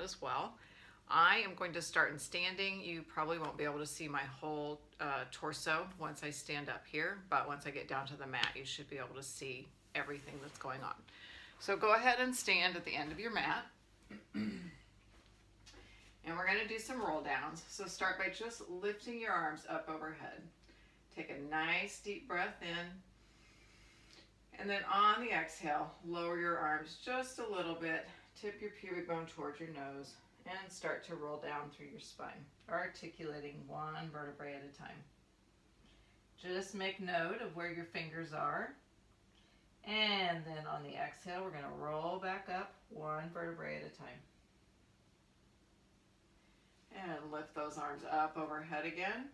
as well. I am going to start in standing. You probably won't be able to see my whole torso once I stand up here, but once I get down to the mat, you should be able to see everything that's going on. So go ahead and stand at the end of your mat. And we're going to do some roll downs. So start by just lifting your arms up overhead. Take a nice deep breath in. And then on the exhale, lower your arms just a little bit. Tip your pubic bone towards your nose and start to roll down through your spine, articulating one vertebrae at a time. Just make note of where your fingers are. And then on the exhale, we're going to roll back up one vertebrae at a time. And lift those arms up overhead again.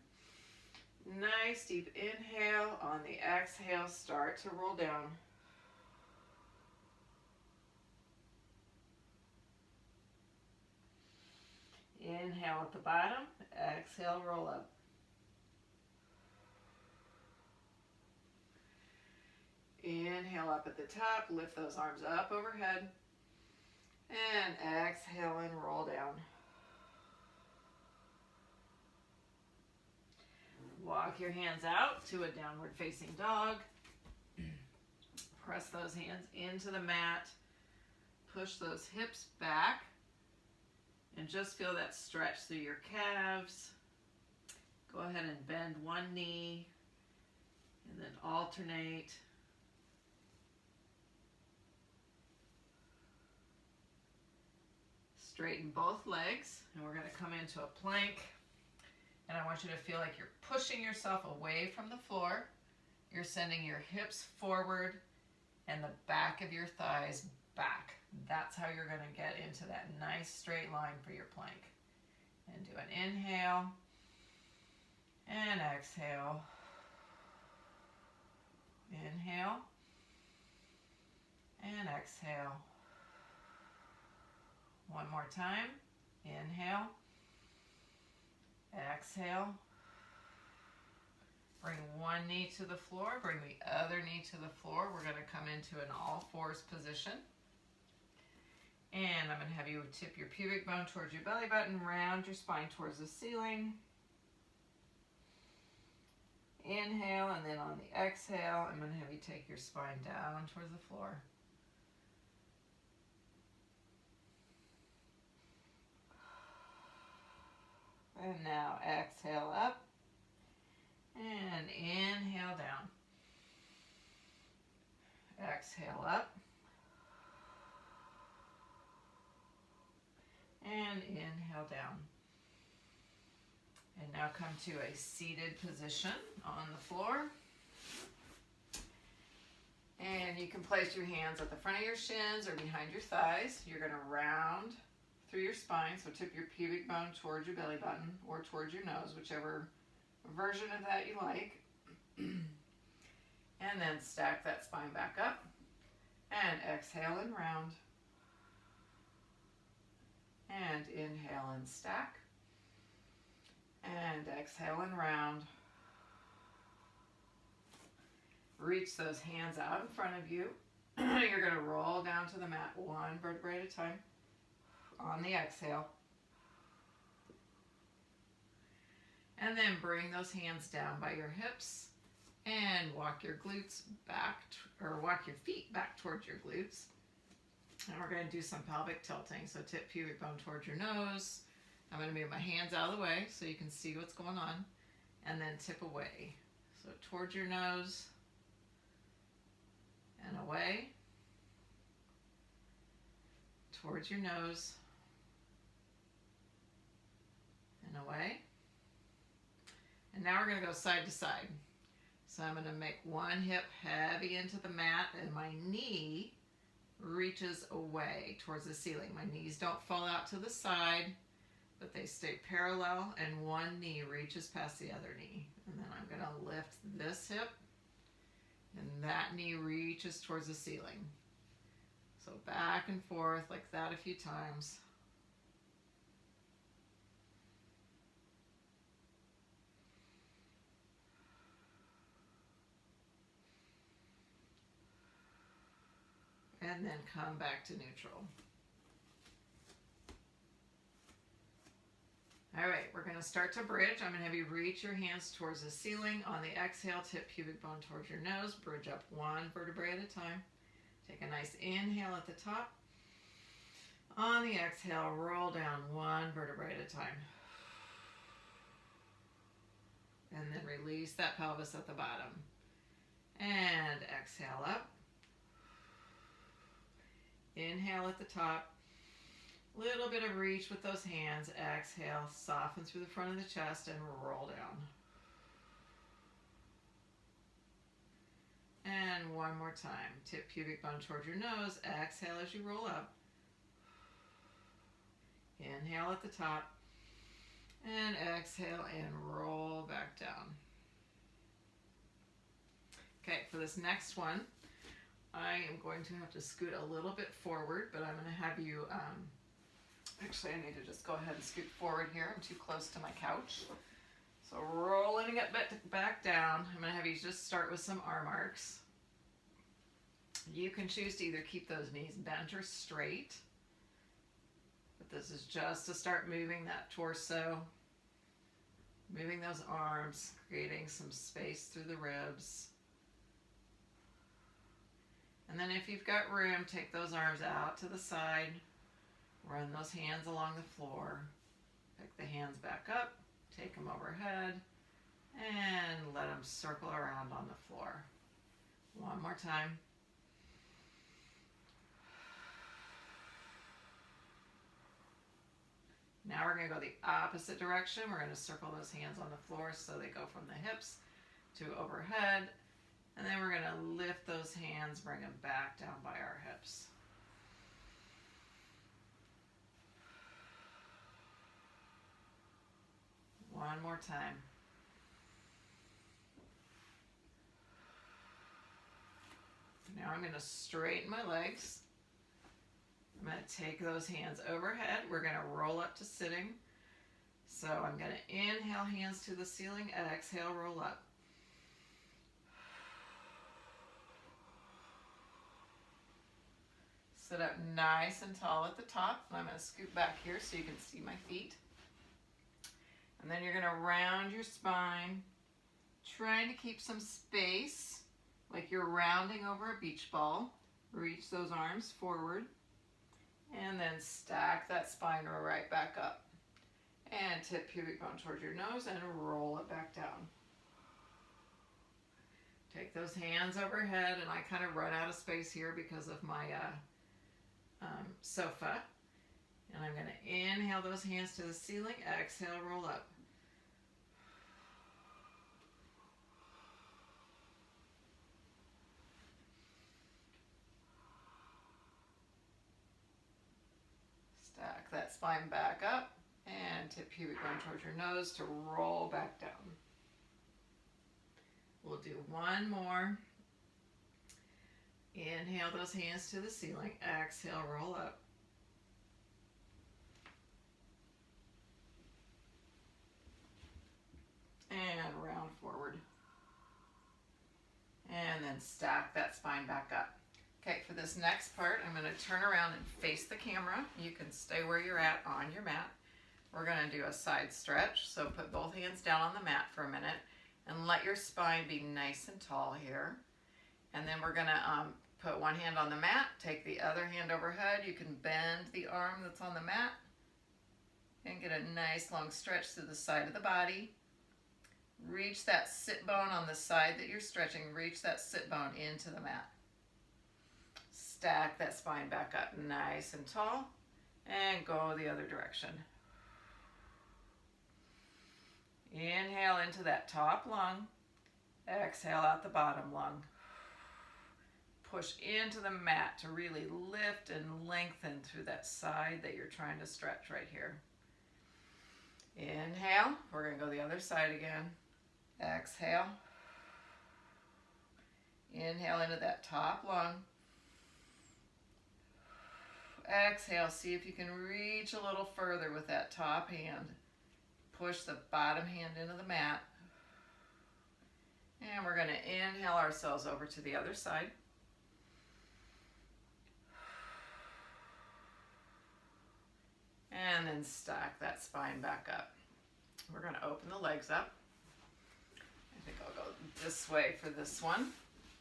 Nice deep inhale. On the exhale, start to roll down. Inhale at the bottom, exhale, roll up. Inhale up at the top, lift those arms up overhead. And exhale and roll down. Walk your hands out to a downward facing dog. Press those hands into the mat. Push those hips back. And just feel that stretch through your calves. Go ahead and bend one knee. And then alternate. Straighten both legs. And we're going to come into a plank. And I want you to feel like you're pushing yourself away from the floor. You're sending your hips forward and the back of your thighs back. That's how you're going to get into that nice straight line for your plank. And do an inhale and exhale. Inhale and exhale. One more time. Inhale. Exhale. Bring one knee to the floor. Bring the other knee to the floor. We're going to come into an all fours position. And I'm going to have you tip your pubic bone towards your belly button, round your spine towards the ceiling. Inhale, and then on the exhale, I'm going to have you take your spine down towards the floor. And now exhale up and inhale down. Exhale up and inhale down. And now come to a seated position on the floor. And you can place your hands at the front of your shins or behind your thighs. You're going to round through your spine, so tip your pubic bone towards your belly button or towards your nose, whichever version of that you like. And then stack that spine back up and exhale and round. And inhale and stack. And exhale and round. Reach those hands out in front of you. You're going to roll down to the mat one vertebrae at a time. On the exhale. And then bring those hands down by your hips and walk your glutes back, or walk your feet back towards your glutes. And we're going to do some pelvic tilting. So tip pubic bone towards your nose. I'm going to move my hands out of the way so you can see what's going on. And then tip away. So towards your nose and away. Towards your nose and away. And now we're going to go side to side. So I'm going to make one hip heavy into the mat and my knee reaches away towards the ceiling. My knees don't fall out to the side, but they stay parallel and one knee reaches past the other knee. And then I'm going to lift this hip and that knee reaches towards the ceiling. So back and forth like that a few times. And then come back to neutral. going to start to bridge. I'm going to have you reach your hands towards the ceiling. On the exhale, tip pubic bone towards your nose. Bridge up one vertebrae at a time. Take a nice inhale at the top. On the exhale, roll down one vertebrae at a time. And then release that pelvis at the bottom. And exhale up. Inhale at the top. Little bit of reach with those hands. Exhale, soften through the front of the chest and roll down. And one more time. Tip pubic bone towards your nose. Exhale as you roll up. Inhale at the top. And exhale and roll back down. Okay, for this next one, I am going to have to scoot a little bit forward, but I'm going to have you, actually I need to just go ahead and scoot forward here. I'm too close to my couch. So rolling it back down, I'm going to have you just start with some arm arcs. You can choose to either keep those knees bent or straight, but this is just to start moving that torso, moving those arms, creating some space through the ribs. And then if you've got room, take those arms out to the side, run those hands along the floor, pick the hands back up, take them overhead, and let them circle around on the floor. One more time. Now we're going to go the opposite direction. We're going to circle those hands on the floor so they go from the hips to overhead. And then we're going to lift those hands, bring them back down by our hips. One more time. Now I'm going to straighten my legs. I'm going to take those hands overhead. We're going to roll up to sitting. So I'm going to inhale, hands to the ceiling. Exhale, roll up. Sit up nice and tall at the top. I'm going to scoot back here so you can see my feet. And then you're going to round your spine, trying to keep some space, like you're rounding over a beach ball. Reach those arms forward, and then stack that spine right back up. And tip pubic bone towards your nose and roll it back down. Take those hands overhead, and I kind of run out of space here because of my sofa. And I'm going to inhale those hands to the ceiling, exhale, roll up. Stack that spine back up and tip pubic bone towards your nose to roll back down. We'll do one more. Inhale those hands to the ceiling. Exhale, roll up. And round forward. And then stack that spine back up. Okay, for this next part, I'm going to turn around and face the camera. You can stay where you're at on your mat. We're going to do a side stretch. So put both hands down on the mat for a minute and let your spine be nice and tall here. And then we're going to put one hand on the mat, take the other hand overhead. You can bend the arm that's on the mat and get a nice long stretch through the side of the body. Reach that sit bone on the side that you're stretching. Reach that sit bone into the mat. Stack that spine back up nice and tall and go the other direction. Inhale into that top lung. Exhale out the bottom lung. Push into the mat to really lift and lengthen through that side that you're trying to stretch right here. Inhale. We're going to go the other side again. Exhale. Inhale into that top lung. Exhale. See if you can reach a little further with that top hand. Push the bottom hand into the mat. And we're going to inhale ourselves over to the other side. And then stack that spine back up. We're going to open the legs up. I think I'll go this way for this one.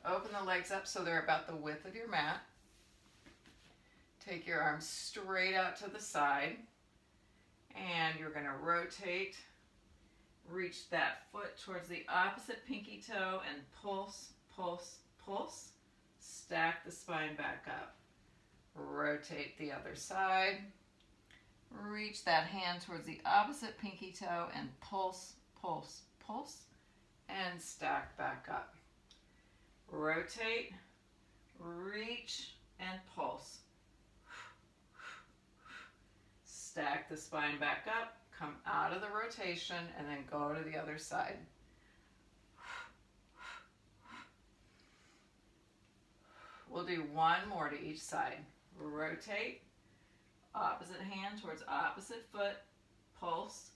Open the legs up so they're about the width of your mat. Take your arms straight out to the side, and you're going to rotate. Reach that foot towards the opposite pinky toe and pulse, pulse, pulse. Stack the spine back up. Rotate the other side. Reach that hand towards the opposite pinky toe and pulse, pulse, pulse, and stack back up. Rotate, reach, and pulse. Stack the spine back up, come out of the rotation, and then go to the other side. We'll do one more to each side. Rotate, opposite hand towards opposite foot, pulse.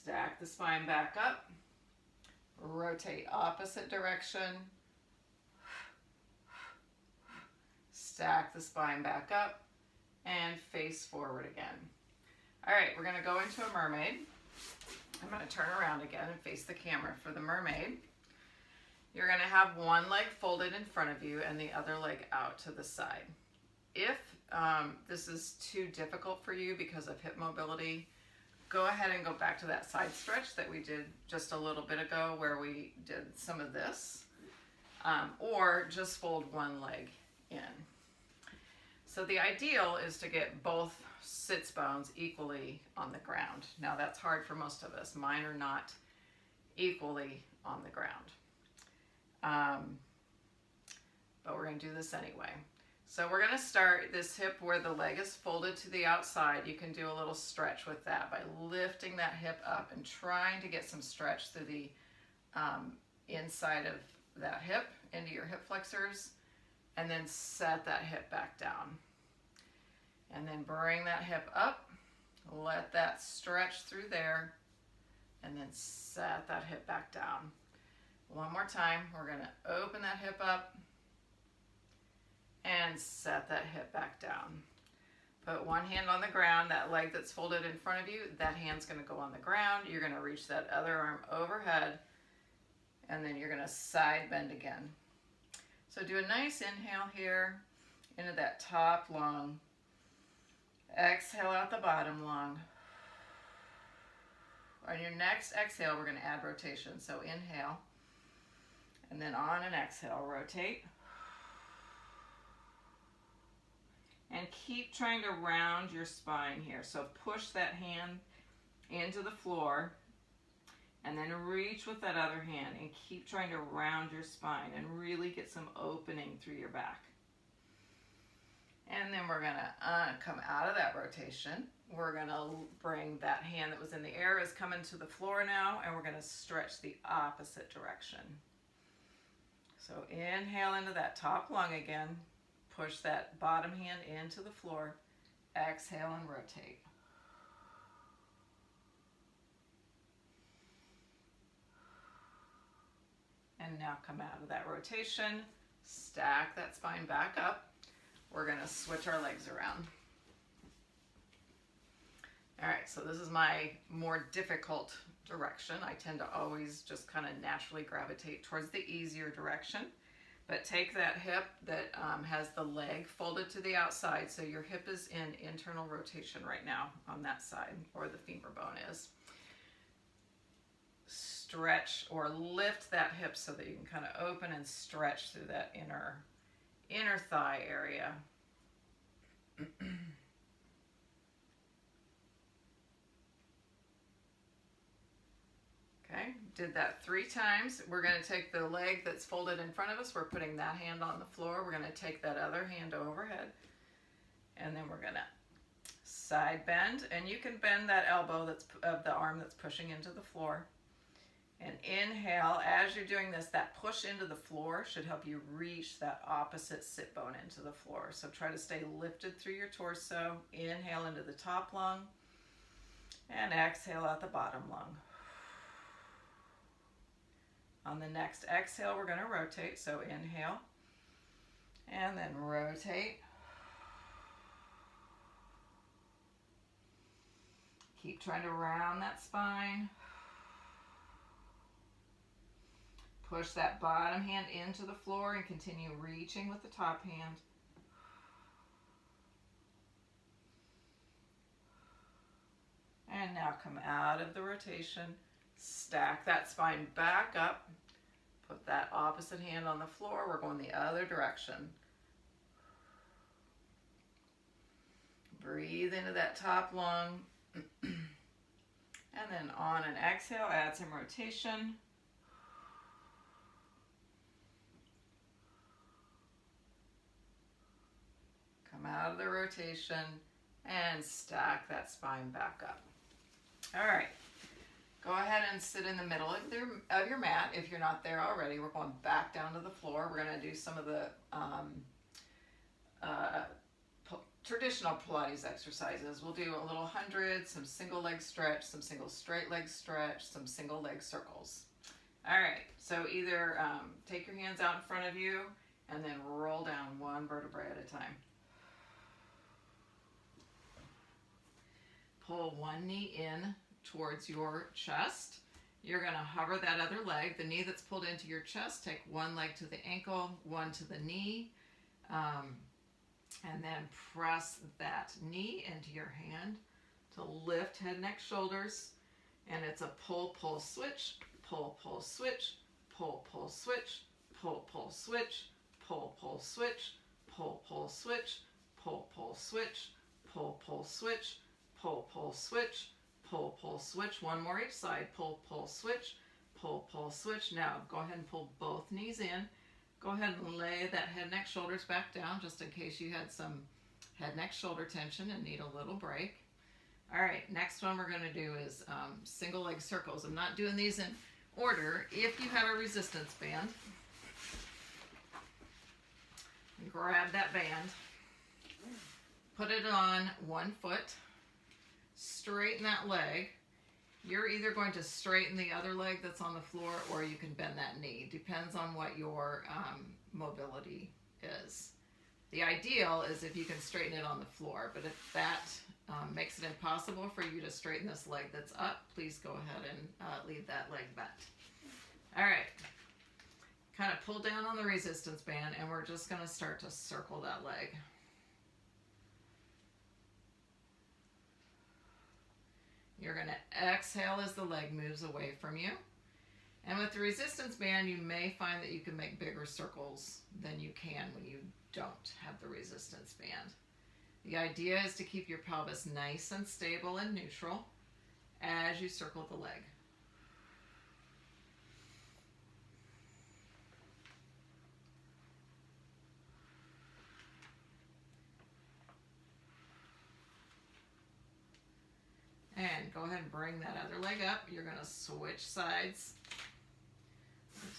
Stack the spine back up. Rotate opposite direction. Stack the spine back up and face forward again. All right, we're going to go into a mermaid. I'm going to turn around again and face the camera for the mermaid. You're going to have one leg folded in front of you and the other leg out to the side. If this is too difficult for you because of hip mobility, go ahead and go back to that side stretch that we did just a little bit ago where we did some of this, or just fold one leg in. So the ideal is to get both sits bones equally on the ground. Now that's hard for most of us. Mine are not equally on the ground. But we're going to do this anyway. So we're going to start this hip where the leg is folded to the outside. You can do a little stretch with that by lifting that hip up and trying to get some stretch through the inside of that hip into your hip flexors, and then set that hip back down. And then bring that hip up, let that stretch through there, and then set that hip back down. One more time, we're going to open that hip up and set that hip back down. Put one hand on the ground, that leg that's folded in front of you, that hand's going to go on the ground. You're going to reach that other arm overhead, and then you're going to side bend again. So do a nice inhale here into that top lung. Exhale out the bottom lung. On your next exhale, we're going to add rotation. So inhale, and then on an exhale, rotate. And keep trying to round your spine here. So push that hand into the floor, and then reach with that other hand and keep trying to round your spine and really get some opening through your back. And then we're going to come out of that rotation. We're going to bring that hand that was in the air is coming to the floor now, and we're going to stretch the opposite direction. So inhale into that top lung again. Push that bottom hand into the floor. Exhale and rotate. And now come out of that rotation. Stack that spine back up. We're going to switch our legs around. All right, so this is my more difficult direction. I tend to always just kind of naturally gravitate towards the easier direction. But take that hip that has the leg folded to the outside, so your hip is in internal rotation right now on that side, or the femur bone is. Stretch or lift that hip so that you can kind of open and stretch through that inner thigh area. Okay, did that 3 times. We're going to take the leg that's folded in front of us. We're putting that hand on the floor. We're going to take that other hand overhead. And then we're going to side bend. And you can bend that elbow that's of the arm that's pushing into the floor. And inhale. As you're doing this, that push into the floor should help you reach that opposite sit bone into the floor. So try to stay lifted through your torso. Inhale into the top lung. And exhale out the bottom lung. On the next exhale, we're going to rotate. So inhale, and then rotate. Keep trying to round that spine. Push that bottom hand into the floor and continue reaching with the top hand. And now come out of the rotation. Stack that spine back up. Put that opposite hand on the floor. We're going the other direction. Breathe into that top lung. And then on an exhale, add some rotation. Come out of the rotation and stack that spine back up. All right. Go ahead and sit in the middle of your mat. If you're not there already, we're going back down to the floor. We're going to do some of the traditional Pilates exercises. We'll do a little 100, some single leg stretch, some single straight leg stretch, some single leg circles. All right, so either take your hands out in front of you and then roll down one vertebrae at a time. Pull one knee in towards your chest. You're going to hover that other leg, the knee that's pulled into your chest. Take one leg to the ankle, one to the knee, and then press that knee into your hand to lift head, neck, shoulders. And it's a pull, pull, switch, pull, pull, switch, pull, pull, switch, pull, pull, switch, pull, pull, switch, pull, pull, switch, pull, pull, switch, pull, pull, switch, pull, pull, switch, pull, pull, switch. One more each side. Pull, pull, switch, pull, pull, switch. Now go ahead and pull both knees in. Go ahead and lay that head, neck, shoulders back down just in case you had some head, neck, shoulder tension and need a little break. All right, next one we're going to do is single leg circles. I'm not doing these in order. If you have a resistance band, grab that band, put it on one foot, straighten that leg. You're either going to straighten the other leg that's on the floor or you can bend that knee. Depends on what your mobility is. The ideal is if you can straighten it on the floor, but if that makes it impossible for you to straighten this leg that's up, please go ahead and leave that leg bent. All right. Kind of pull down on the resistance band and we're just going to start to circle that leg. You're going to exhale as the leg moves away from you. And with the resistance band, you may find that you can make bigger circles than you can when you don't have the resistance band. The idea is to keep your pelvis nice and stable and neutral as you circle the leg. And go ahead and bring that other leg up. You're going to switch sides.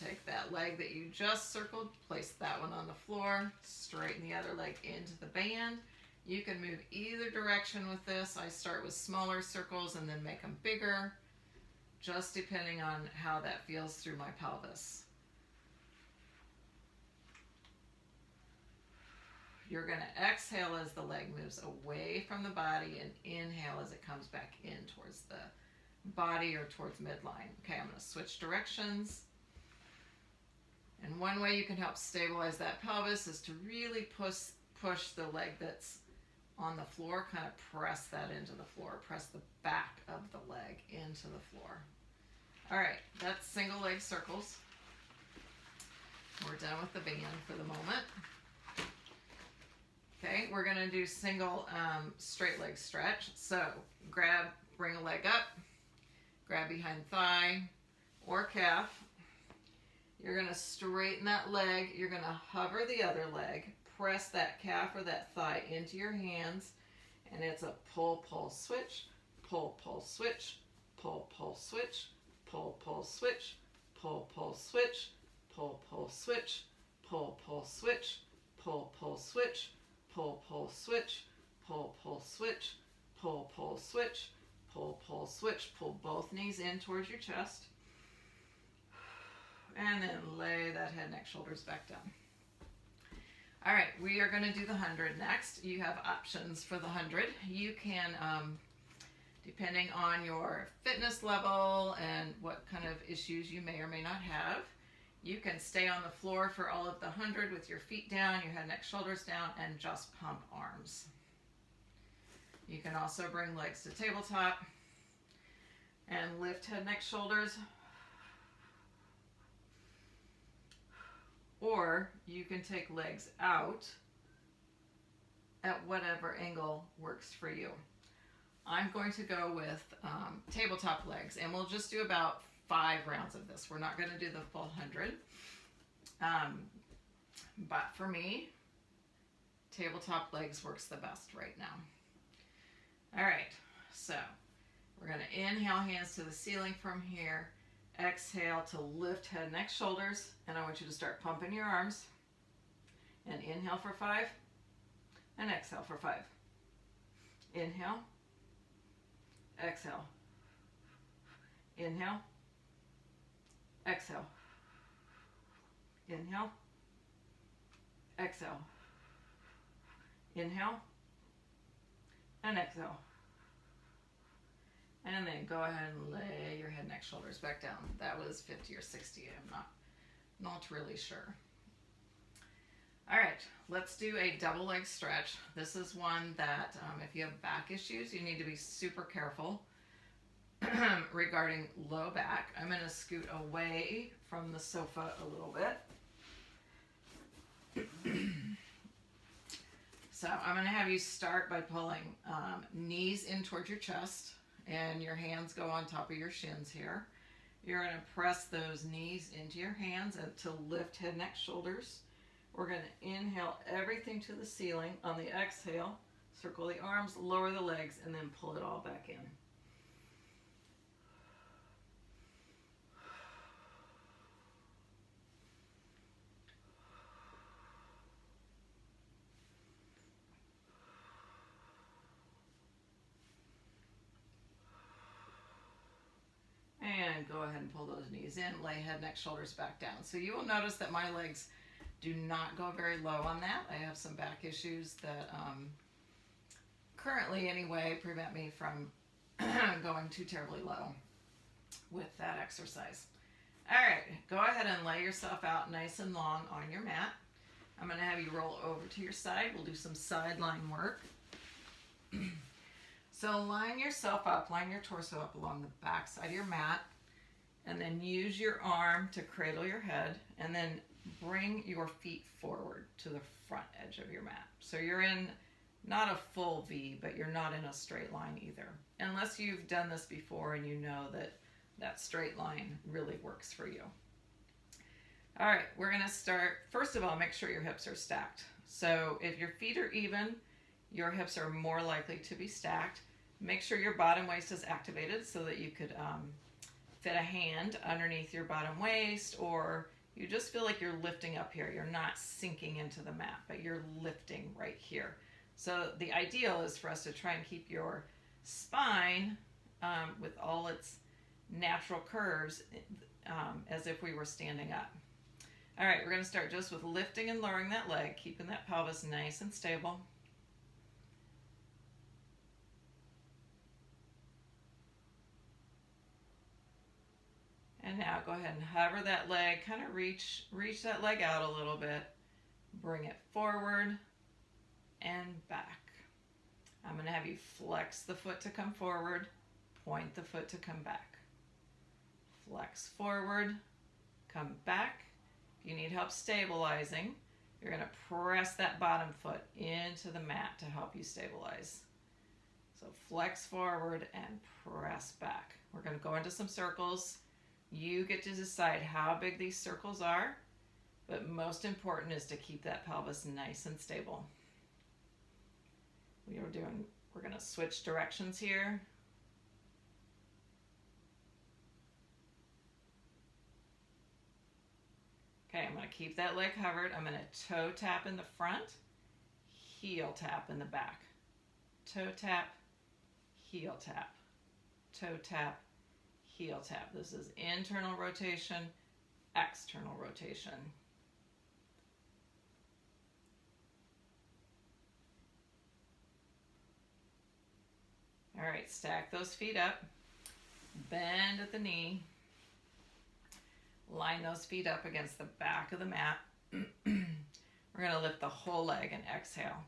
Take that leg that you just circled, place that one on the floor, straighten the other leg into the band. You can move either direction with this. I start with smaller circles and then make them bigger, just depending on how that feels through my pelvis. You're going to exhale as the leg moves away from the body and inhale as it comes back in towards the body or towards midline. Okay, I'm going to switch directions. And one way you can help stabilize that pelvis is to really push the leg that's on the floor, kind of press that into the floor. Press the back of the leg into the floor. All right, that's single leg circles. We're done with the band for the moment. Okay, we're going to do single straight leg stretch. So bring a leg up, grab behind thigh or calf. You're going to straighten that leg. You're going to hover the other leg, press that calf or that thigh into your hands, and it's a pull, pull, switch, pull, pull, switch, pull, pull, switch, pull, pull, switch, pull, pull, switch, pull, pull, switch, pull, pull, switch, pull, pull, switch, pull, pull, switch, pull, pull, switch, pull, pull, switch, pull, pull, switch. Pull both knees in towards your chest. And then lay that head, neck, shoulders back down. All right, we are going to do the 100 next. You have options for the 100. You can Depending on your fitness level and what kind of issues you may or may not have, you can stay on the floor for all of the 100 with your feet down, your head, neck, shoulders down, and just pump arms. You can also bring legs to tabletop and lift head, neck, shoulders. Or you can take legs out at whatever angle works for you. I'm going to go with tabletop legs, and we'll just do about 5 rounds of this. We're not going to do the full 100. But for me, tabletop legs works the best right now. All right, so we're going to inhale, hands to the ceiling from here. Exhale to lift head, neck, shoulders, and I want you to start pumping your arms. And inhale for 5, and exhale for 5. Inhale, exhale, inhale, exhale, inhale, exhale, inhale, and exhale. And then go ahead and lay your head, neck, shoulders back down. That was 50 or 60. I'm not really sure. All right, let's do a double leg stretch. This is one that if you have back issues, you need to be super careful regarding low back. I'm going to scoot away from the sofa a little bit. So I'm going to have you start by pulling knees in towards your chest, and your hands go on top of your shins here. You're going to press those knees into your hands and to lift head, neck, shoulders. We're going to inhale everything to the ceiling. On the exhale, circle the arms, lower the legs, and then pull it all back in. And go ahead and pull those knees in, lay head, neck, shoulders back down. So you will notice that my legs do not go very low on that. I have some back issues that currently anyway prevent me from going too terribly low with that exercise. All right, go ahead and lay yourself out nice and long on your mat. I'm going to have you roll over to your side. We'll do some sideline work. So line yourself up, line your torso up along the back side of your mat, and then use your arm to cradle your head, and then bring your feet forward to the front edge of your mat. So you're in not a full V, but you're not in a straight line either. Unless you've done this before and you know that that straight line really works for you. All right, we're gonna start. First of all, make sure your hips are stacked. So if your feet are even, your hips are more likely to be stacked. Make sure your bottom waist is activated so that you could fit a hand underneath your bottom waist, or you just feel like you're lifting up here. You're not sinking into the mat, but you're lifting right here. So the ideal is for us to try and keep your spine with all its natural curves as if we were standing up. All right, we're going to start just with lifting and lowering that leg, keeping that pelvis nice and stable. And now go ahead and hover that leg, kind of reach that leg out a little bit. Bring it forward and back. I'm going to have you flex the foot to come forward, point the foot to come back. Flex forward, come back. If you need help stabilizing, you're going to press that bottom foot into the mat to help you stabilize. So flex forward and press back. We're going to go into some circles. You get to decide how big these circles are, but most important is to keep that pelvis nice and stable. We're going to switch directions here. Okay, I'm going to keep that leg covered. I'm going to toe tap in the front, heel tap in the back. Toe tap, heel tap, toe tap, heel tap. This is internal rotation, external rotation. All right, stack those feet up. Bend at the knee. Line those feet up against the back of the mat. We're going to lift the whole leg and exhale.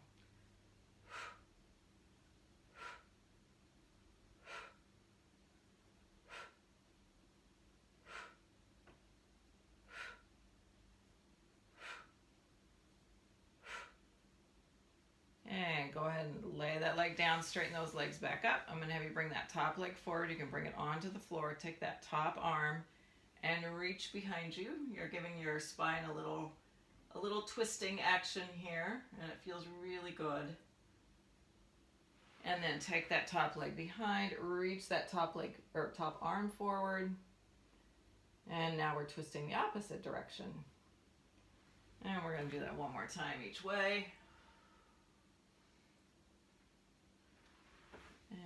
And go ahead and lay that leg down, straighten those legs back up. I'm going to have you bring that top leg forward. You can bring it onto the floor. Take that top arm and reach behind you. You're giving your spine a little twisting action here, and it feels really good. And then take that top leg behind, reach that top leg or top arm forward. And now we're twisting the opposite direction. And we're going to do that one more time each way.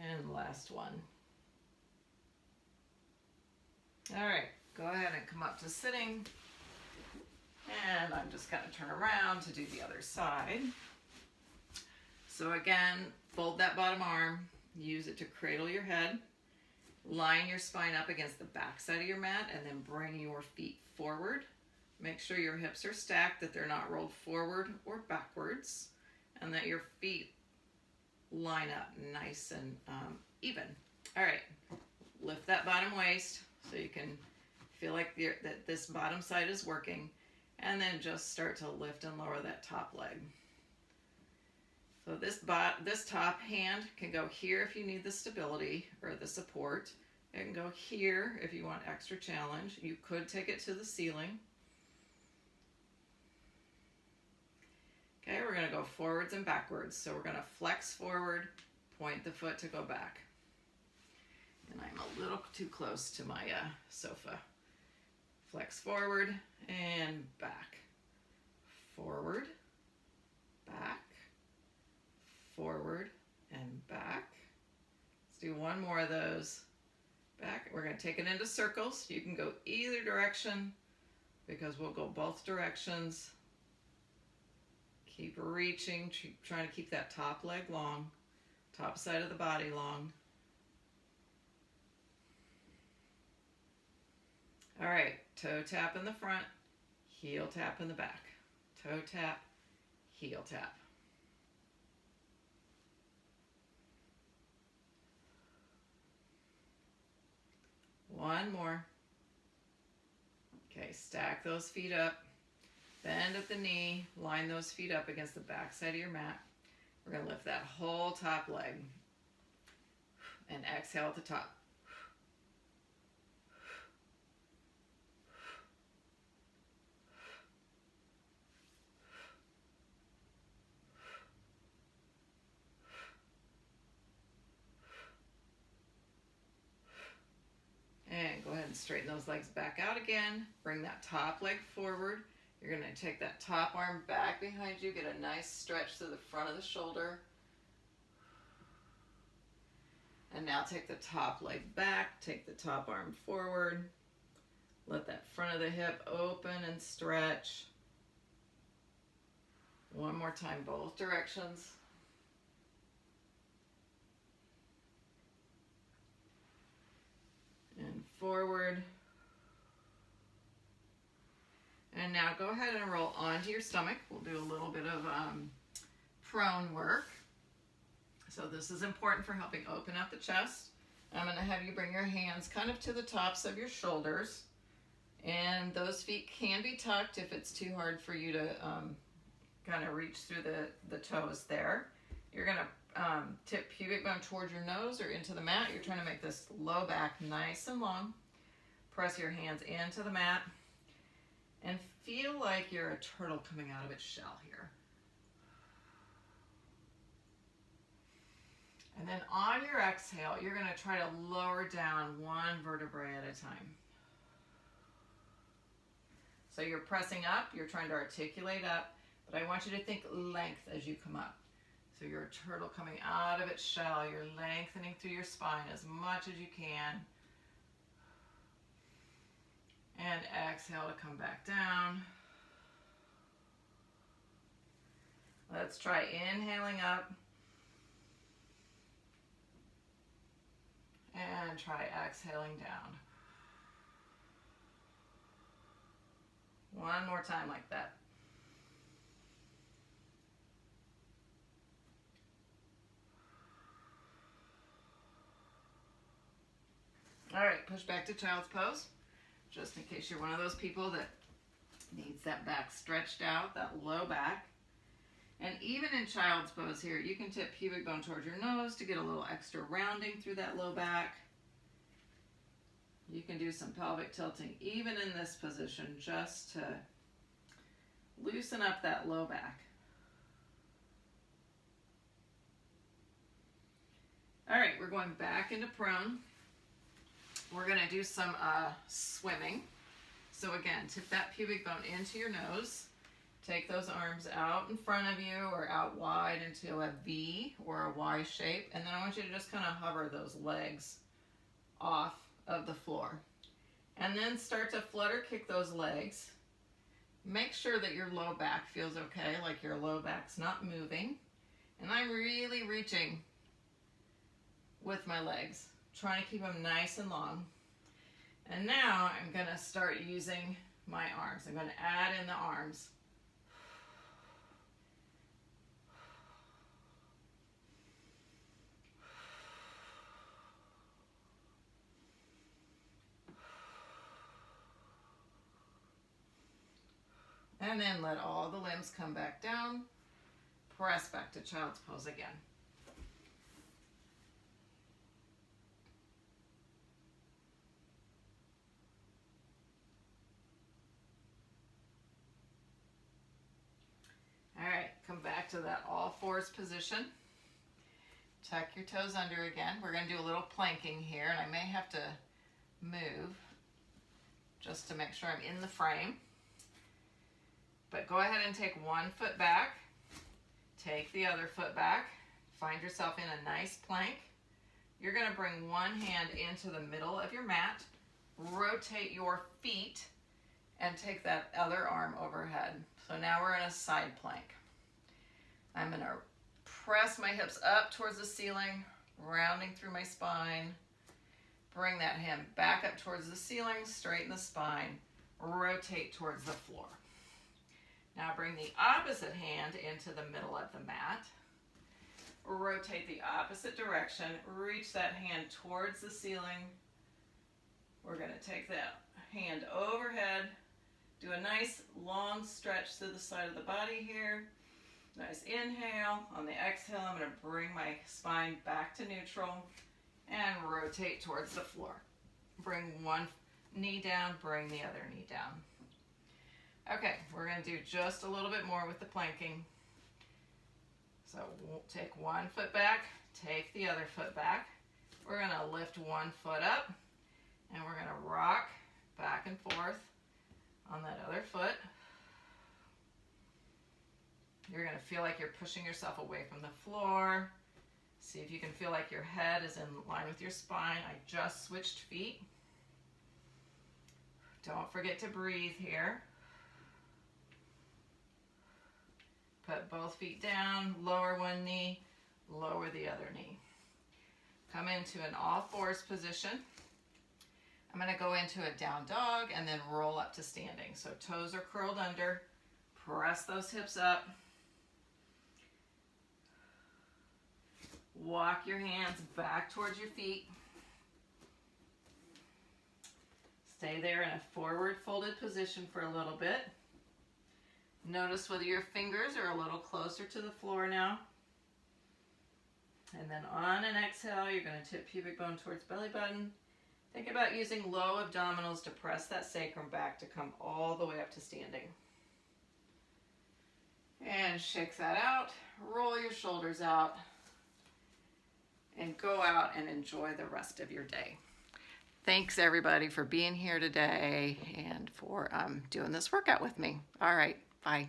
And last one. All right, go ahead and come up to sitting. And I'm just going to turn around to do the other side. So again, fold that bottom arm, use it to cradle your head. Line your spine up against the back side of your mat and then bring your feet forward. Make sure your hips are stacked, that they're not rolled forward or backwards, and that your feet line up nice and even. All right, lift that bottom waist so you can feel like that this bottom side is working, and then just start to lift and lower that top leg. So this top hand can go here if you need the stability or the support. It can go here if you want extra challenge. You could take it to the ceiling. Okay, we're going to go forwards and backwards. So we're going to flex forward, point the foot to go back. And I'm a little too close to my sofa. Flex forward and back. Forward, back, forward, and back. Let's do one more of those. Back. We're going to take it into circles. You can go either direction because we'll go both directions. Keep reaching, trying to keep that top leg long, top side of the body long. All right, toe tap in the front, heel tap in the back. Toe tap, heel tap. One more. Okay, stack those feet up. Bend at the knee, line those feet up against the back side of your mat. We're going to lift that whole top leg and exhale at the top. And go ahead and straighten those legs back out again. Bring that top leg forward. You're going to take that top arm back behind you, get a nice stretch to the front of the shoulder. And now take the top leg back, take the top arm forward. Let that front of the hip open and stretch. One more time, both directions. And forward. And now go ahead and roll onto your stomach. We'll do a little bit of prone work. So this is important for helping open up the chest. I'm going to have you bring your hands kind of to the tops of your shoulders. And those feet can be tucked if it's too hard for you to kind of reach through the toes there. You're going to tip pubic bone towards your nose or into the mat. You're trying to make this low back nice and long. Press your hands into the mat. And feel like you're a turtle coming out of its shell here. And then on your exhale, you're going to try to lower down one vertebrae at a time. So you're pressing up, you're trying to articulate up, but I want you to think length as you come up. So you're a turtle coming out of its shell, you're lengthening through your spine as much as you can. And exhale to come back down. Let's try inhaling up. then try exhaling down. One more time like that. All right, push back to child's pose, just in case you're one of those people that needs that back stretched out, that low back. And even in child's pose here, you can tip pubic bone towards your nose to get a little extra rounding through that low back. You can do some pelvic tilting even in this position just to loosen up that low back. All right, we're going back into prone. We're going to do some swimming. So again, tip that pubic bone into your nose. Take those arms out in front of you or out wide into a V or a Y shape. And then I want you to just kind of hover those legs off of the floor. And then start to flutter kick those legs. Make sure that your low back feels okay, like your low back's not moving. And I'm really reaching with my legs, trying to keep them nice and long. And now I'm going to start using my arms. I'm going to add in the arms. And then let all the limbs come back down. Press back to child's pose again. All right, come back to that all fours position. Tuck your toes under again. We're going to do a little planking here, and I may have to move just to make sure I'm in the frame. But go ahead and take one foot back, take the other foot back, find yourself in a nice plank. You're going to bring one hand into the middle of your mat, rotate your feet, and take that other arm overhead. So now we're in a side plank. I'm going to press my hips up towards the ceiling, rounding through my spine. Bring that hand back up towards the ceiling, straighten the spine, rotate towards the floor. Now bring the opposite hand into the middle of the mat. Rotate the opposite direction. Reach that hand towards the ceiling. We're going to take that hand overhead. Do a nice long stretch through the side of the body here. Nice inhale. On the exhale, I'm going to bring my spine back to neutral and rotate towards the floor. Bring one knee down, bring the other knee down. Okay, we're going to do just a little bit more with the planking. So we'll take one foot back, take the other foot back. We're going to lift one foot up, and we're going to rock back and forth on that other foot. You're going to feel like you're pushing yourself away from the floor. See if you can feel like your head is in line with your spine. I just switched feet. Don't forget to breathe here. Put both feet down, lower one knee, lower the other knee. Come into an all fours position. I'm going to go into a down dog and then roll up to standing. So toes are curled under. Press those hips up. Walk your hands back towards your feet. Stay there in a forward folded position for a little bit. Notice whether your fingers are a little closer to the floor now. And then on an exhale, you're going to tip pubic bone towards belly button. Think about using low abdominals to press that sacrum back to come all the way up to standing. And shake that out. Roll your shoulders out. And go out and enjoy the rest of your day. Thanks everybody for being here today and for doing this workout with me. All right, bye.